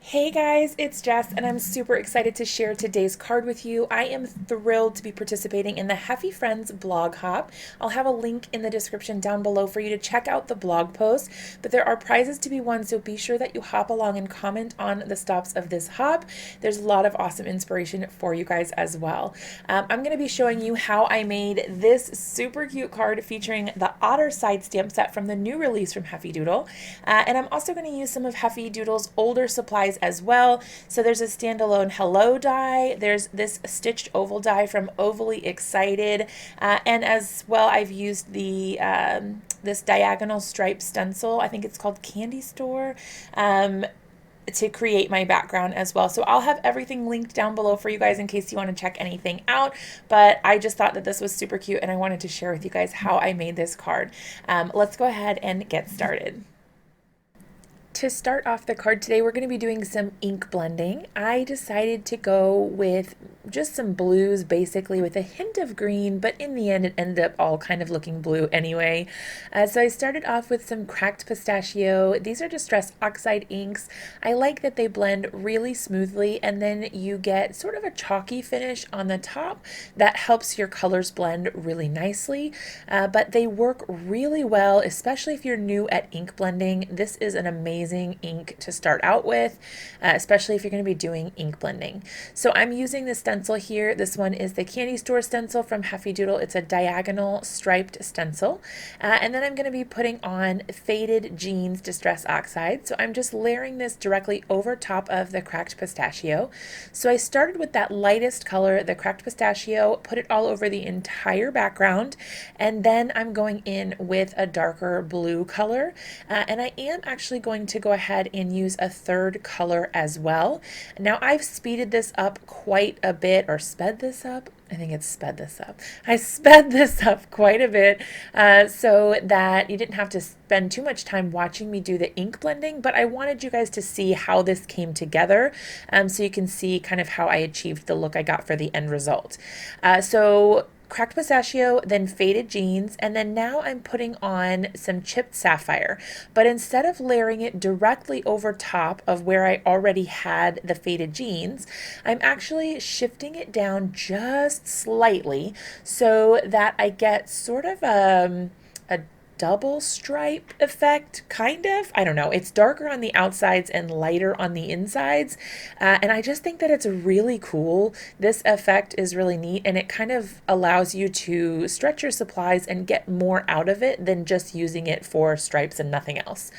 Hey guys, it's Jess, and I'm super excited to share today's card with you. I am thrilled to be participating in the Heffy Friends Blog Hop. I'll have a link in the description down below for you to check out the blog post, but there are prizes to be won, so be sure that you hop along and comment on the stops of this hop. There's a lot of awesome inspiration for you guys as well. I'm going to be showing you how I made this super cute card featuring the Otter Side stamp set from the new release from Heffy Doodle, and I'm also going to use some of Heffy Doodle's older supplies as well. So there's a standalone hello die, there's this stitched oval die from Overly Excited, and as well I've used the this diagonal stripe stencil, I think it's called Candy Store, to create my background as well. So I'll have everything linked down below for you guys in case you want to check anything out. But I just thought that this was super cute and I wanted to share with you guys how I made this card. Let's go ahead and get started. To start off the card today, we're going to be doing some ink blending. I decided to go with just some blues, basically with a hint of green, but in the end it ended up all kind of looking blue anyway. So I started off with some cracked pistachio. These are Distress Oxide inks. I like that they blend really smoothly, and then you get sort of a chalky finish on the top that helps your colors blend really nicely, but they work really well, especially if you're new at ink blending. This is an amazing ink to start out with, especially if you're going to be doing ink blending. So I'm using the stencil here. This one is the Candy Store stencil from Heffy Doodle. It's a diagonal striped stencil. And then I'm going to be putting on Faded Jeans Distress Oxide. So I'm just layering this directly over top of the cracked pistachio. So I started with that lightest color, the cracked pistachio, put it all over the entire background, and then I'm going in with a darker blue color. And I am actually going to go ahead and use a third color as well. Now I've speeded this up quite a bit, or sped this up. I think it's sped this up. I sped this up quite a bit so that you didn't have to spend too much time watching me do the ink blending, but I wanted you guys to see how this came together, so you can see kind of how I achieved the look I got for the end result. So cracked pistachio, then faded jeans, and then now I'm putting on some chipped sapphire. But instead of layering it directly over top of where I already had the faded jeans, I'm actually shifting it down just slightly so that I get sort of a double stripe effect, kind of. I don't know. It's darker on the outsides and lighter on the insides. And I just think that it's really cool. This effect is really neat, and it kind of allows you to stretch your supplies and get more out of it than just using it for stripes and nothing else.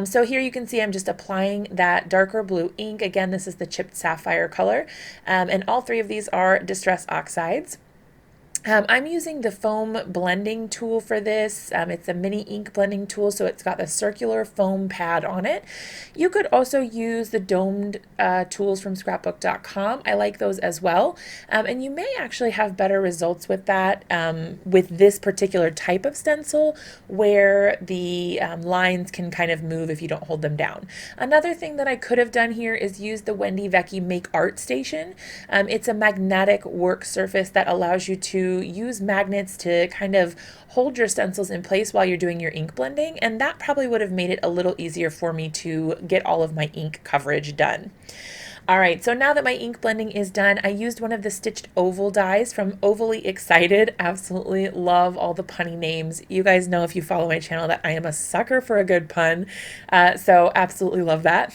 So here you can see I'm just applying that darker blue ink. Again, this is the chipped sapphire color. And all three of these are Distress Oxides. I'm using the foam blending tool for this. It's a mini ink blending tool, so it's got the circular foam pad on it. You could also use the domed tools from scrapbook.com. I like those as well. And you may actually have better results with that with this particular type of stencil, where the lines can kind of move if you don't hold them down. Another thing that I could have done here is use the Wendy Vecchi Make Art Station. It's a magnetic work surface that allows you to use magnets to kind of hold your stencils in place while you're doing your ink blending, and that probably would have made it a little easier for me to get all of my ink coverage done. All right, so now that my ink blending is done, I used one of the stitched oval dies from Overly Excited. Absolutely love all the punny names. You guys know, if you follow my channel, that I am a sucker for a good pun. So absolutely love that.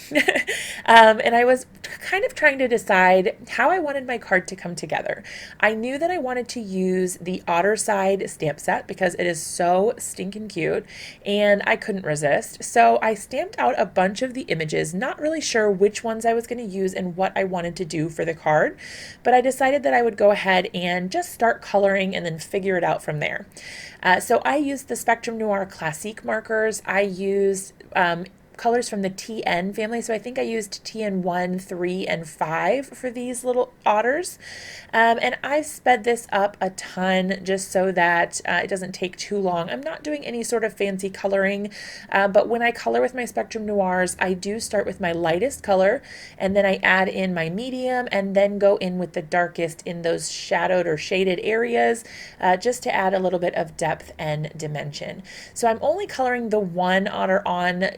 And I was kind of trying to decide how I wanted my card to come together. I knew that I wanted to use the Otter Side stamp set because it is so stinking cute, and I couldn't resist. So I stamped out a bunch of the images, not really sure which ones I was going to use and what I wanted to do for the card, but I decided that I would go ahead and just start coloring and then figure it out from there. So I used the Spectrum Noir Classique markers. I used colors from the TN family. So I think I used TN 1, 3, and 5 for these little otters. And I've sped this up a ton just so that it doesn't take too long. I'm not doing any sort of fancy coloring, but when I color with my Spectrum Noirs, I do start with my lightest color, and then I add in my medium, and then go in with the darkest in those shadowed or shaded areas, just to add a little bit of depth and dimension. So I'm only coloring the one otter on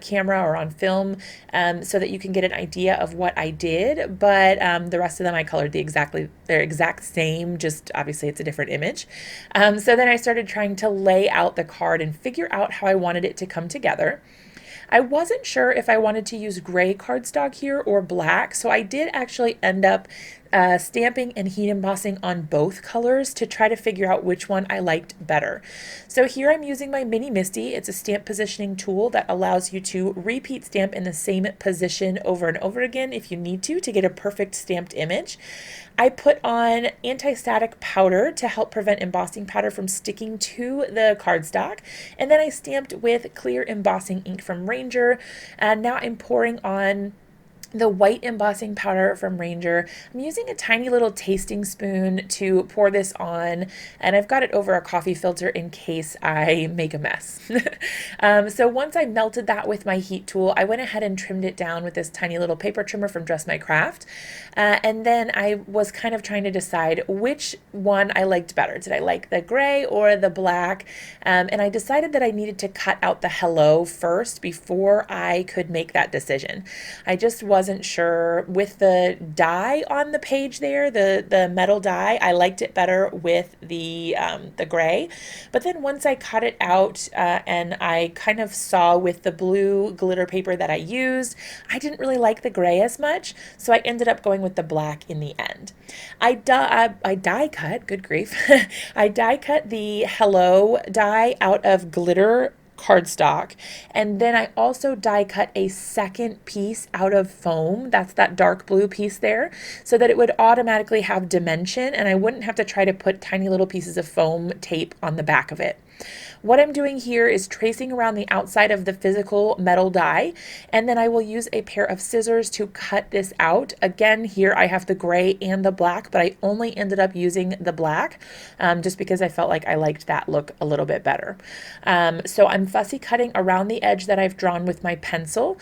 camera or on film, so that you can get an idea of what I did. But the rest of them I colored they're exact same, just obviously it's a different image. So then I started trying to lay out the card and figure out how I wanted it to come together. I wasn't sure if I wanted to use gray cardstock here or black, so I did actually end up stamping and heat embossing on both colors to try to figure out which one I liked better. So here I'm using my Mini Misty. It's a stamp positioning tool that allows you to repeat stamp in the same position over and over again if you need to get a perfect stamped image. I put on anti-static powder to help prevent embossing powder from sticking to the cardstock, and then I stamped with clear embossing ink from Ranger, and now I'm pouring on the white embossing powder from Ranger. I'm using a tiny little tasting spoon to pour this on, and I've got it over a coffee filter in case I make a mess. So once I melted that with my heat tool, I went ahead and trimmed it down with this tiny little paper trimmer from Dress My Craft. And then I was kind of trying to decide which one I liked better. Did I like the gray or the black? And I decided that I needed to cut out the hello first before I could make that decision. I just wasn't sure with the die on the page there, the metal die. I liked it better with the gray. But then once I cut it out and I kind of saw with the blue glitter paper that I used, I didn't really like the gray as much, so I ended up going with the black in the end. I die cut, good grief, I die cut the hello die out of glitter cardstock, and then I also die cut a second piece out of foam. That's that dark blue piece there, so that it would automatically have dimension and I wouldn't have to try to put tiny little pieces of foam tape on the back of it. What I'm doing here is tracing around the outside of the physical metal die, and then I will use a pair of scissors to cut this out. Again, here I have the gray and the black, but I only ended up using the black just because I felt like I liked that look a little bit better. So I'm fussy cutting around the edge that I've drawn with my pencil.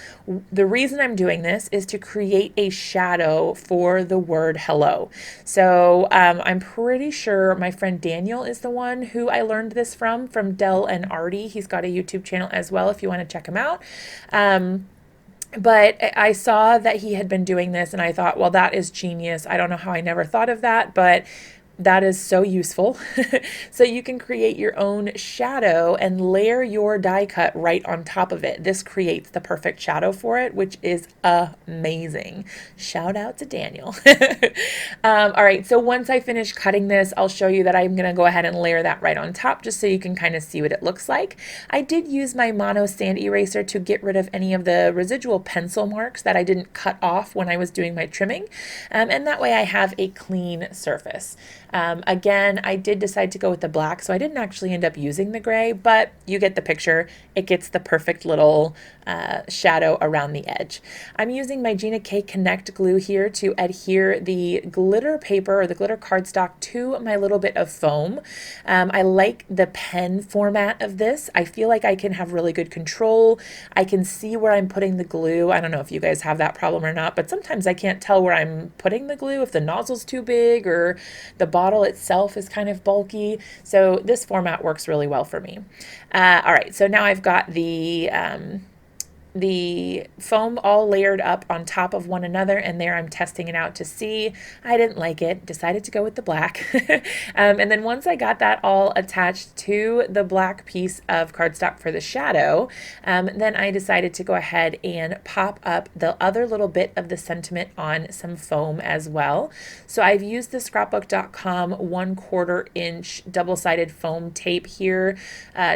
The reason I'm doing this is to create a shadow for the word hello. So I'm pretty sure my friend Daniel is the one who I learned this from Del and Artie. He's got a YouTube channel as well if you want to check him out. But I saw that he had been doing this and I thought, well, that is genius. I don't know how I never thought of that, but that is so useful. So you can create your own shadow and layer your die cut right on top of it. This creates the perfect shadow for it, which is amazing. Shout out to Daniel. All right, so once I finish cutting this, I'll show you that I'm gonna go ahead and layer that right on top just so you can kind of see what it looks like. I did use my mono sand eraser to get rid of any of the residual pencil marks that I didn't cut off when I was doing my trimming. And that way I have a clean surface. Again, I did decide to go with the black, so I didn't actually end up using the gray, but you get the picture. It gets the perfect little shadow around the edge. I'm using my Gina K Connect glue here to adhere the glitter paper or the glitter cardstock to my little bit of foam. I like the pen format of this. I feel like I can have really good control. I can see where I'm putting the glue. I don't know if you guys have that problem or not, but sometimes I can't tell where I'm putting the glue, if the nozzle's too big or the bottle itself is kind of bulky. So this format works really well for me. All right, so now I've got the foam all layered up on top of one another, and there I'm testing it out to see. I didn't like it, decided to go with the black. And then once I got that all attached to the black piece of cardstock for the shadow, then I decided to go ahead and pop up the other little bit of the sentiment on some foam as well. So I've used the scrapbook.com 1/4 inch double-sided foam tape here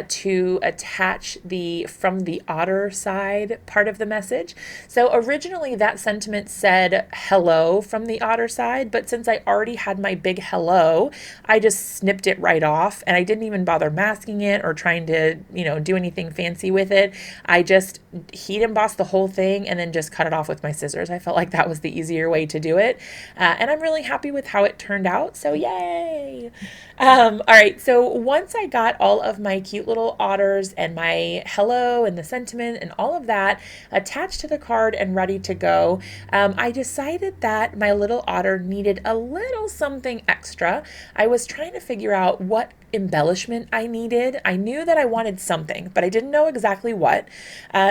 to attach the from the Otter Side part of the message. So originally that sentiment said hello from the Otter Side, but since I already had my big hello, I just snipped it right off, and I didn't even bother masking it or trying to, do anything fancy with it. I just heat embossed the whole thing and then just cut it off with my scissors. I felt like that was the easier way to do it. And I'm really happy with how it turned out. So yay. All right. So once I got all of my cute little otters and my hello and the sentiment and all of that attached to the card and ready to go, I decided that my little otter needed a little something extra. I was trying to figure out what embellishment I needed. I knew that I wanted something, but I didn't know exactly what.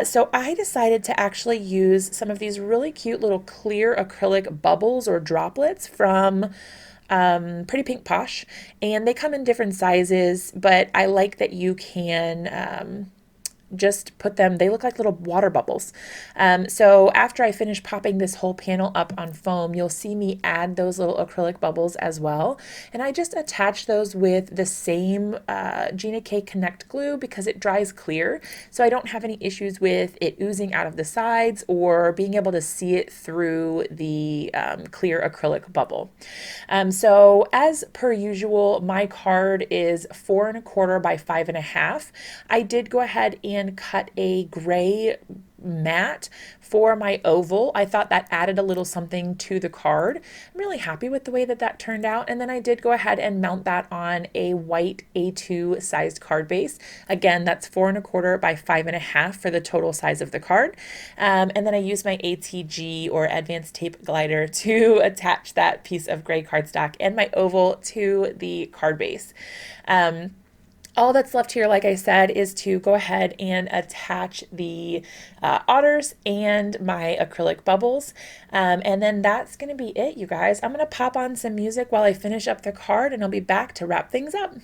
So I decided to actually use some of these really cute little clear acrylic bubbles or droplets from Pretty Pink Posh, and they come in different sizes, but I like that you can just put them, they look like little water bubbles. So after I finish popping this whole panel up on foam, you'll see me add those little acrylic bubbles as well. And I just attach those with the same Gina K Connect glue because it dries clear. So I don't have any issues with it oozing out of the sides or being able to see it through the clear acrylic bubble. So as per usual, my card is 4 1/4 by 5 1/2. I did go ahead and cut a gray mat for my oval. I thought that added a little something to the card. I'm really happy with the way that that turned out. And then I did go ahead and mount that on a white A2 sized card base. Again, that's 4 1/4 by 5 1/2 for the total size of the card. And then I used my ATG or advanced tape glider to attach that piece of gray cardstock and my oval to the card base. All that's left here, like I said, is to go ahead and attach the otters and my acrylic bubbles. And then that's going to be it, you guys. I'm going to pop on some music while I finish up the card, and I'll be back to wrap things up.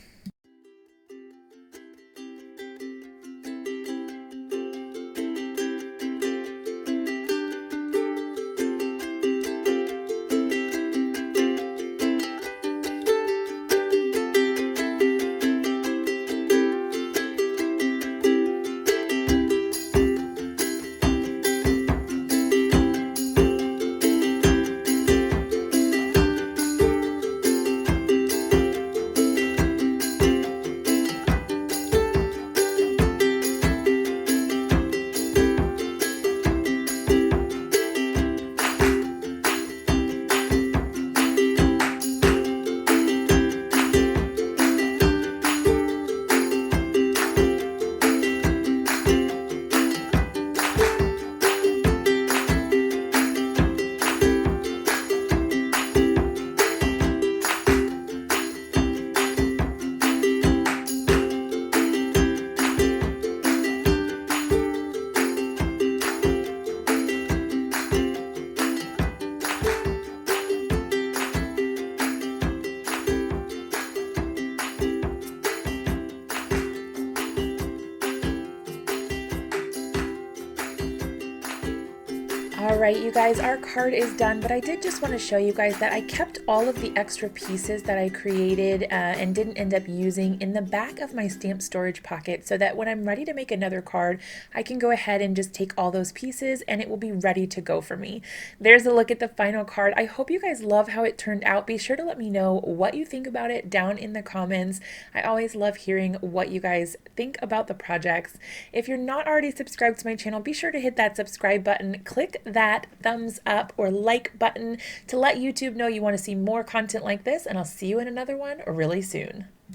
All right, you guys, our card is done, but I did just want to show you guys that I kept all of the extra pieces that I created and didn't end up using in the back of my stamp storage pocket so that when I'm ready to make another card, I can go ahead and just take all those pieces and it will be ready to go for me. There's a look at the final card. I hope you guys love how it turned out. Be sure to let me know what you think about it down in the comments. I always love hearing what you guys think about the projects. If you're not already subscribed to my channel, be sure to hit that subscribe button. Click that thumbs up or like button to let YouTube know you want to see more content like this, and I'll see you in another one really soon.